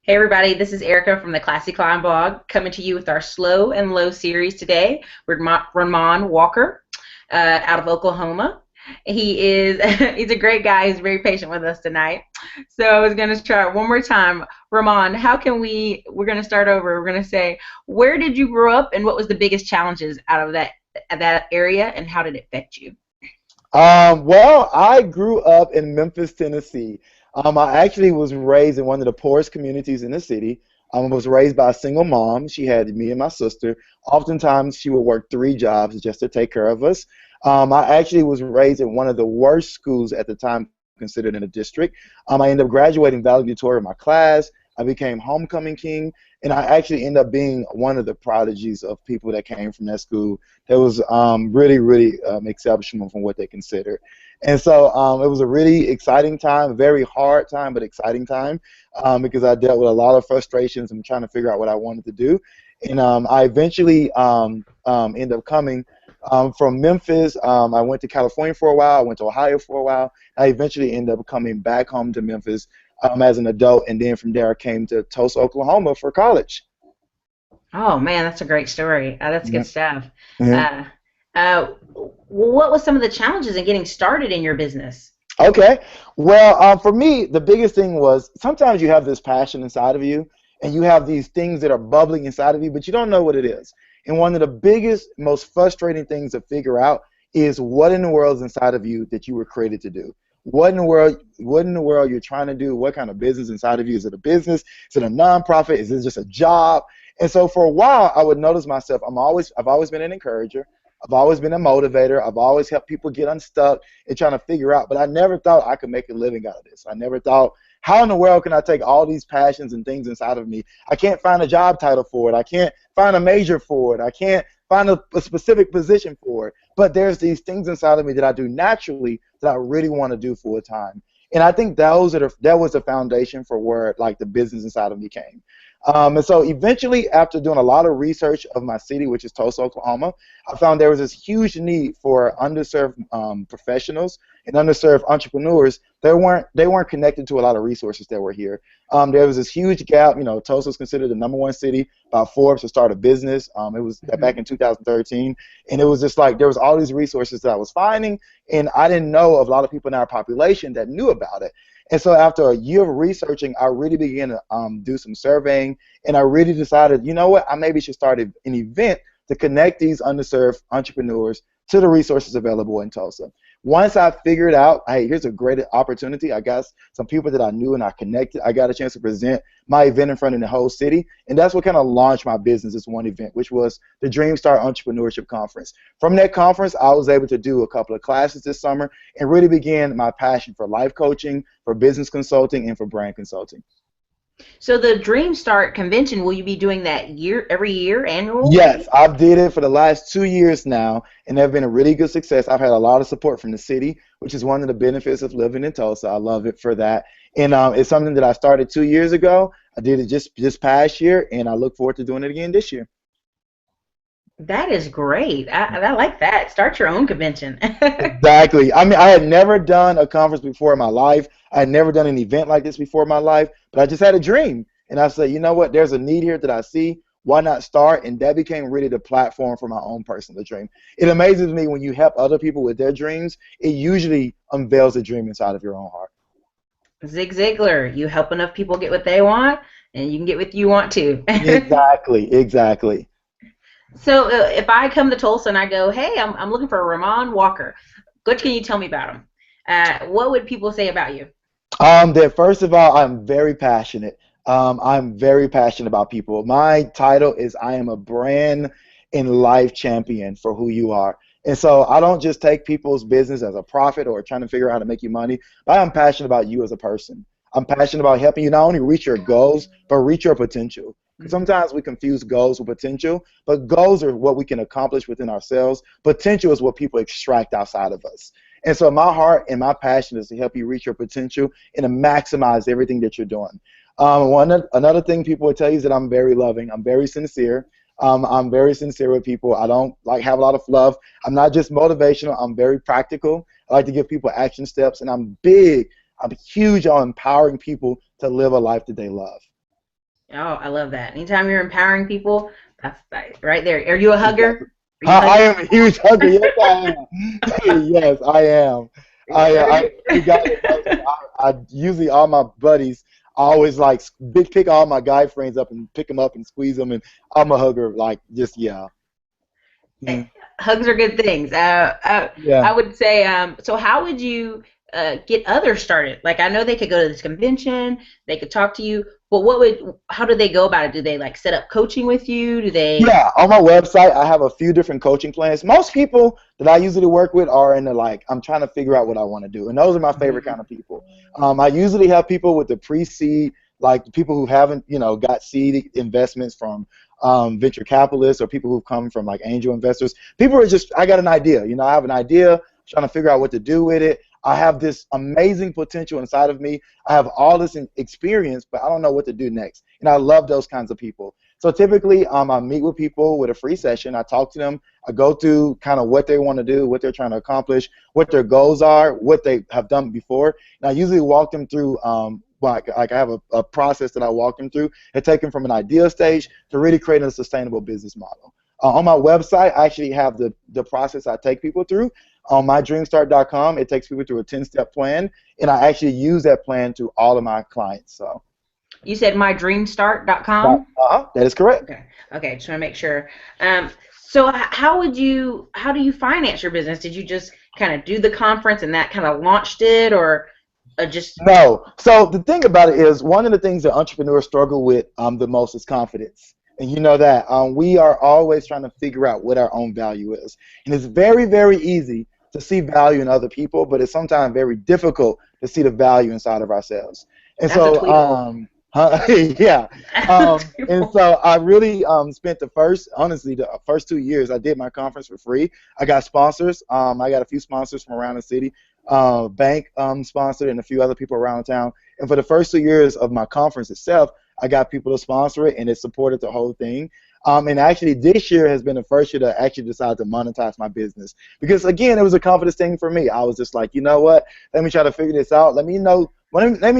Hey everybody, this is Erica from the Classy Climb blog coming to you with our Slow and Low series today with Ramond Walker out of Oklahoma. He is he's a great guy. He's very patient with us tonight. So I was going to try it one more time. Ramond, how can we're going to start over. We're going to say, where did you grow up and what was the biggest challenges out of that area and how did it affect you? Well, I grew up in Memphis, Tennessee. I actually was raised in one of the poorest communities in the city. I was raised by a single mom. She had me and my sister. Oftentimes, she would work three jobs just to take care of us. I actually was raised in one of the worst schools at the time considered in the district. I ended up graduating valedictorian of my class. I became homecoming king, and I actually ended up being one of the prodigies of people that came from that school. That was really exceptional from what they considered. And so it was a really exciting time, a very hard time, but exciting time because I dealt with a lot of frustrations and trying to figure out what I wanted to do. And I eventually ended up coming from Memphis. I went to California for a while. I went to Ohio for a while. I eventually ended up coming back home to Memphis as an adult, and then from there I came to Tulsa, Oklahoma for college. Oh man, that's a great story. That's Yeah. good stuff. Mhm. Uh, what was some of the challenges in getting started in your business? Okay. Well, for me, the biggest thing was sometimes you have this passion inside of you, and you have these things that are bubbling inside of you, but you don't know what it is. And one of the biggest, most frustrating things to figure out is what in the world is inside of you that you were created to do. What in the world you're trying to do? What kind of business inside of you? Is it a business? Is it a nonprofit? Is it just a job? And so for a while, I would notice myself. I've always been an encourager. I've always been a motivator. I've always helped people get unstuck and trying to figure out. But I never thought I could make a living out of this. I never thought, how in the world can I take all these passions and things inside of me? I can't find a job title for it. I can't find a major for it. I can't find a specific position for it. But there's these things inside of me that I do naturally that I really want to do full time. And I think that was the foundation for where like the business inside of me came. And so eventually, after doing a lot of research of my city, which is Tulsa, Oklahoma, I found there was this huge need for underserved professionals and underserved entrepreneurs. They weren't connected to a lot of resources that were here. There was this huge gap. You know, Tulsa was considered the #1 city by Forbes to start a business. It was back in 2013, and it was just like there was all these resources that I was finding, and I didn't know of a lot of people in our population that knew about it. And so after a year of researching, I really began to do some surveying, and I really decided, you know what, I maybe should start an event to connect these underserved entrepreneurs to the resources available in Tulsa. Once I figured out, hey, here's a great opportunity. I got some people that I knew and I connected. I got a chance to present my event in front of the whole city, and that's what kind of launched my business, this one event, which was the DreamStart Entrepreneurship Conference. From that conference, I was able to do a couple of classes this summer and really began my passion for life coaching, for business consulting, and for brand consulting. So the Dream Start convention, will you be doing that every year, annual? Yes, I've did it for the last 2 years now, and they've been a really good success. I've had a lot of support from the city, which is one of the benefits of living in Tulsa. I love it for that, and it's something that I started 2 years ago. I did it just past year, and I look forward to doing it again this year. That is great. I like that. Start your own convention. Exactly. I mean, I had never done a conference before in my life. I had never done an event like this before in my life, but I just had a dream. And I said, you know what? There's a need here that I see. Why not start? And that became really the platform for my own personal dream. It amazes me when you help other people with their dreams, it usually unveils a dream inside of your own heart. Zig Ziglar, you help enough people get what they want, and you can get what you want too. Exactly, exactly. So if I come to Tulsa and I go, hey, I'm looking for Ramon Walker, what can you tell me about him? What would people say about you? That first of all, I'm very passionate. I'm very passionate about people. My title is I am a brand and life champion for who you are. And so I don't just take people's business as a profit or trying to figure out how to make you money, but I'm passionate about you as a person. I'm passionate about helping you not only reach your goals, but reach your potential. 'Cause sometimes we confuse goals with potential, but goals are what we can accomplish within ourselves. Potential is what people extract outside of us. And so my heart and my passion is to help you reach your potential and to maximize everything that you're doing. Another thing people will tell you is that I'm very loving. I'm very sincere. I'm very sincere with people. I don't like have a lot of fluff. I'm not just motivational. I'm very practical. I like to give people action steps, and I'm huge on empowering people to live a life that they love. Oh, I love that. Anytime you're empowering people, that's that right there. Are you a Exactly. hugger? Are you a I hugger? am a huge hugger. Yes, I am. Yes, I am. I every guy that knows me, I usually all my buddies, I always like big pick all my guy friends up and pick them up and squeeze them, and I'm a hugger. Like just yeah. Mm, Hugs are good things. yeah. I would say. So, how would you get others started? Like, I know they could go to this convention, they could talk to you, but what would? How do they go about it? Do they like set up coaching with you? Do they? Yeah, on my website, I have a few different coaching plans. Most people that I usually work with are in the like, I'm trying to figure out what I want to do. And those are my favorite Mhm. kind of people. I usually have people with the pre-seed, like people who haven't, got seed investments from venture capitalists or people who've come from like angel investors. People are just, I got an idea. I have an idea, trying to figure out what to do with it. I have this amazing potential inside of me. I have all this experience, but I don't know what to do next. And I love those kinds of people. So typically, I meet with people with a free session. I talk to them. I go through kind of what they want to do, what they're trying to accomplish, what their goals are, what they have done before. And I usually walk them through, like I have a process that I walk them through and take them from an idea stage to really creating a sustainable business model. On my website, I actually have the process I take people through. On mydreamstart.com, it takes people through a 10-step plan, and I actually use that plan to all of my clients. So, You said mydreamstart.com. that is correct. Okay. Okay. Just want to make sure. So how do you finance your business? Did you just kind of do the conference and that kind of launched it, or just? No. So the thing about it is, one of the things that entrepreneurs struggle with the most is confidence. And you know that we are always trying to figure out what our own value is. And it's very, very easy to see value in other people, but it's sometimes very difficult to see the value inside of ourselves. And That's a so, tweetable. yeah. That's a And tweetable. so I really spent honestly, the first 2 years, I did my conference for free. I got sponsors. I got a few sponsors from around the city, bank sponsored, and a few other people around town. And for the first 2 years of my conference itself, I got people to sponsor it, and it supported the whole thing. And actually, this year has been the first year to actually decide to monetize my business because, again, it was a confidence thing for me. I was just like, you know what? Let me try to figure this out. Let me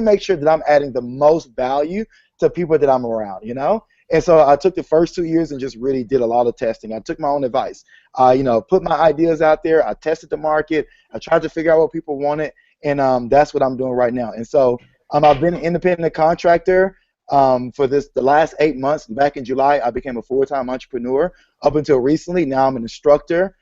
make sure that I'm adding the most value to people that I'm around. And so I took the first 2 years and just really did a lot of testing. I took my own advice. Put my ideas out there. I tested the market. I tried to figure out what people wanted, and that's what I'm doing right now. And so I've been an independent contractor for the last 8 months. Back in July, I became a full-time entrepreneur. Up until recently, now I'm an instructor,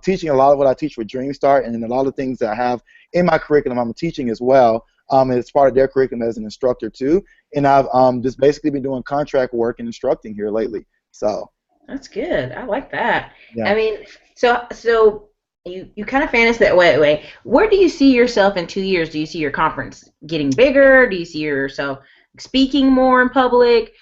teaching a lot of what I teach with DreamStart, and then a lot of things that I have in my curriculum I'm teaching as well. And it's part of their curriculum as an instructor too. And I've just basically been doing contract work and instructing here lately. So That's good. I like that. yeah. I mean, so you kind of fantasy that way. Where do you see yourself in 2 years? Do you see your conference getting bigger? Do you see yourself speaking more in public,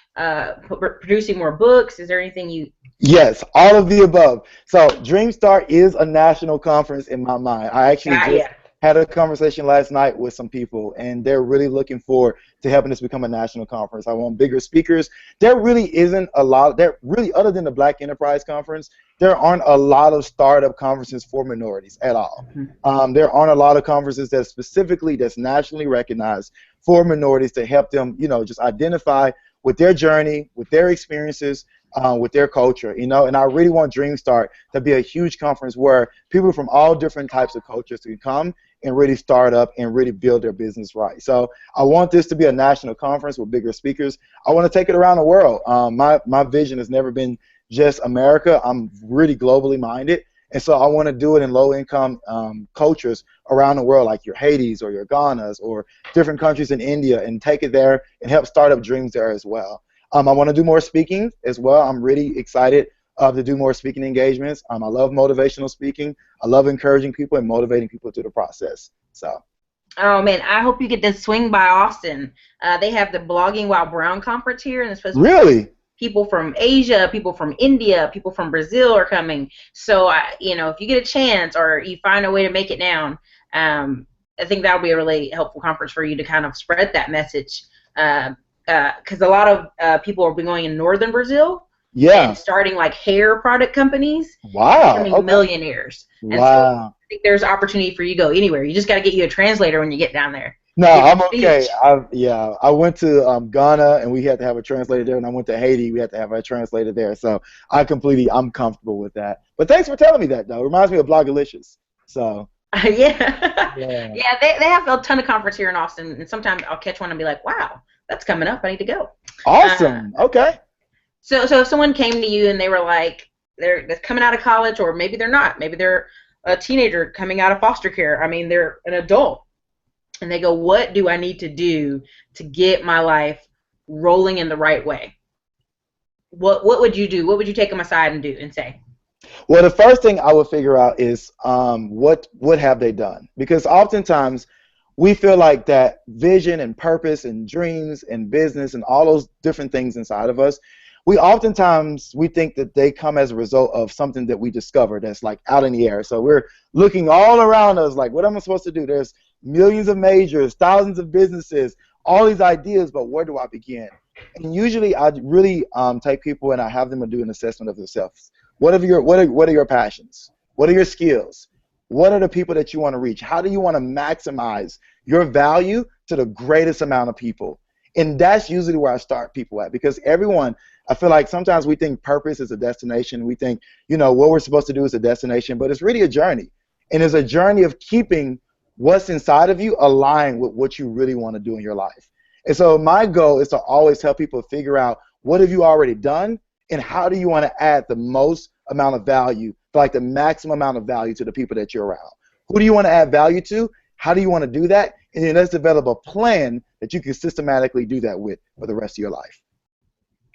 producing more books? Is there anything you? Yes, all of the above. So DreamStart is a national conference in my mind. I actually just Yeah. had a conversation last night with some people, and they're really looking forward to helping this become a national conference. I want bigger speakers. There really isn't a lot. There really, other than the Black Enterprise Conference, there aren't a lot of startup conferences for minorities at all. Mhm. There aren't a lot of conferences that's nationally recognized for minorities to help them, just identify with their journey, with their experiences, with their culture, and I really want DreamStart to be a huge conference where people from all different types of cultures can come and really start up and really build their business right. So I want this to be a national conference with bigger speakers. I want to take it around the world. My vision has never been just America. I'm really globally minded. And so I want to do it in low-income cultures around the world, like your Haitis or your Ghanas or different countries in India, and take it there and help start up dreams there as well. I want to do more speaking as well. I'm really excited to do more speaking engagements. I love motivational speaking. I love encouraging people and motivating people through the process. So. Oh man, I hope you get to swing by Austin. They have the Blogging While Brown conference here, and it's supposed to be Really? people from Asia, people from India, people from Brazil are coming. So, if you get a chance or you find a way to make it down, I think that would be a really helpful conference for you to kind of spread that message. Because a lot of people will be going in northern Brazil and Yeah. starting like hair product companies and Wow. becoming Okay. millionaires. And so I Wow. think there's opportunity for you to go anywhere. You just got to get you a translator when you get down there. No, Give your I'm okay. speech. I went to Ghana and we had to have a translator there, and I went to Haiti, we had to have a translator there. So I'm comfortable with that. But thanks for telling me that, though. It reminds me of Blogalicious. So Yeah, yeah, yeah. They have a ton of conference here in Austin, and sometimes I'll catch one and be like, "Wow, that's coming up. I need to go." Uh, awesome. Okay. so if someone came to you and they were like, they're coming out of college, or maybe they're not, maybe they're a teenager coming out of foster care. I mean, they're an adult, and they go, "What do I need to do to get my life rolling in the right way?" What would you do? What would you take them aside and do and say? Well, the first thing I would figure out is what have they done? Because oftentimes we feel like that vision and purpose and dreams and business and all those different things inside of us, we think that they come as a result of something that we discovered that's like out in the air. So we're looking all around us like, what am I supposed to do? There's millions of majors, thousands of businesses, all these ideas, but where do I begin? And usually I really take people and I have them do an assessment of themselves. What are your passions? What are your skills? What are the people that you want to reach? How do you want to maximize your value to the greatest amount of people? And that's usually where I start people at, because I feel like sometimes we think purpose is a destination. We think, what we're supposed to do is a destination, but it's really a journey. And it's a journey of keeping what's inside of you aligned with what you really want to do in your life. And so my goal is to always help people figure out what have you already done and how do you want to add the most amount of value, like the maximum amount of value to the people that you're around. Who do you want to add value to? How do you want to do that? And then let's develop a plan that you can systematically do that with for the rest of your life.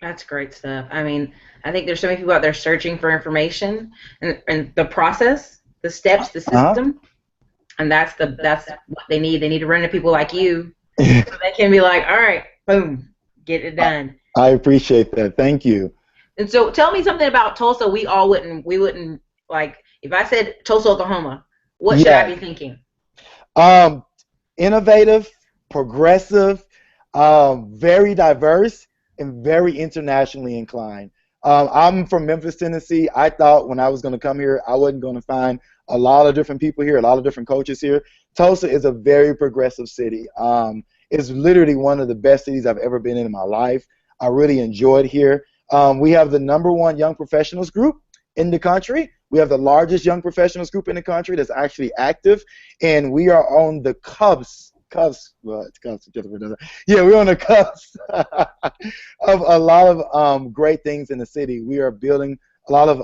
That's great stuff. I mean, I think there's so many people out there searching for information and the process, the steps, the Uh-huh. system, and that's what they need. They need to run into people like you so they can be like, all right, boom, get it done. I appreciate that. Thank you. And so tell me something about Tulsa we wouldn't like if I said Tulsa, Oklahoma, what should I Yes. be thinking? Um, innovative, progressive, very diverse, and very internationally inclined. I'm from Memphis, Tennessee. I thought when I was going to come here, I wasn't going to find a lot of different people here, a lot of different coaches here. Tulsa is a very progressive city. It's literally one of the best cities I've ever been in my life. I really enjoyed here. We have the #1 young professionals group in the country. We have the largest young professionals group in the country that's actually active, and we are on the cusp. Well, it's cusp. Yeah, we're on the cusp of a lot of great things in the city. We are building a lot of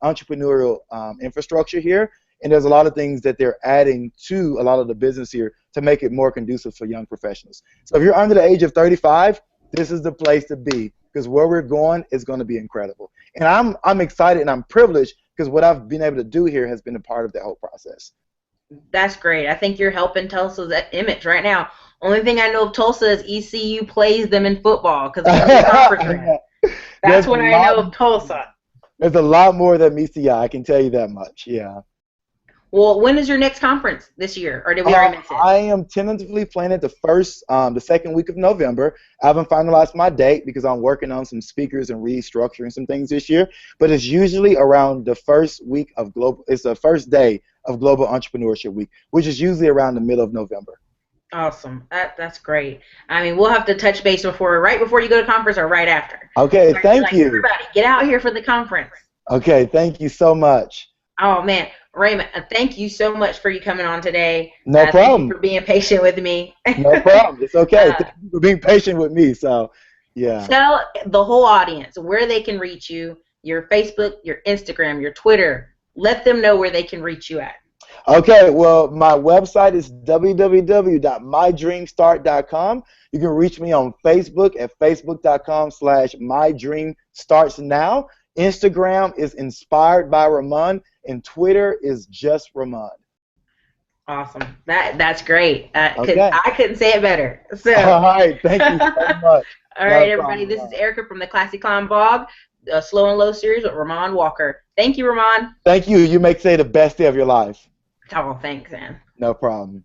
entrepreneurial infrastructure here, and there's a lot of things that they're adding to a lot of the business here to make it more conducive for young professionals. So if you're under the age of 35, this is the place to be, because where we're going is going to be incredible. And I'm excited and I'm privileged because what I've been able to do here has been a part of that whole process. That's great. I think you're helping Tulsa's image right now. Only thing I know of Tulsa is ECU plays them in football because of the conference ring. That's There's a what I know lot. of Tulsa. There's a lot more than meets the eye. I can tell you that much. Yeah. Well, when is your next conference this year, or did we already miss it? I am tentatively planning the second week of November. I haven't finalized my date because I'm working on some speakers and restructuring some things this year. But it's usually around the first week of global. It's the first day of Global Entrepreneurship Week, which is usually around the middle of November. Awesome. That's great. I mean, we'll have to touch base right before you go to conference or right after. Okay, thank Like, you. everybody, get out here for the conference. Okay, thank you so much. Oh man, Raymond, thank you so much for you coming on today. No Thank you problem. for being patient with me. No problem. It's okay. Thank you for being patient with me. So, yeah. Tell the whole audience where they can reach you, your Facebook, your Instagram, your Twitter. Let them know where they can reach you at. Okay, well, my website is www.mydreamstart.com. You can reach me on Facebook at facebook.com/mydreamstartsnow. Instagram is Inspired by Ramond, and Twitter is just Ramond. Awesome. That's great. Okay. I couldn't say it better. So. All right. Thank you so much. All right, everybody. This is Erica from the Classy Climb Blog, Slow and Low series with Ramond Walker. Thank you, Ramond. Thank you. You make today the best day of your life. Oh, thanks, man. No problem.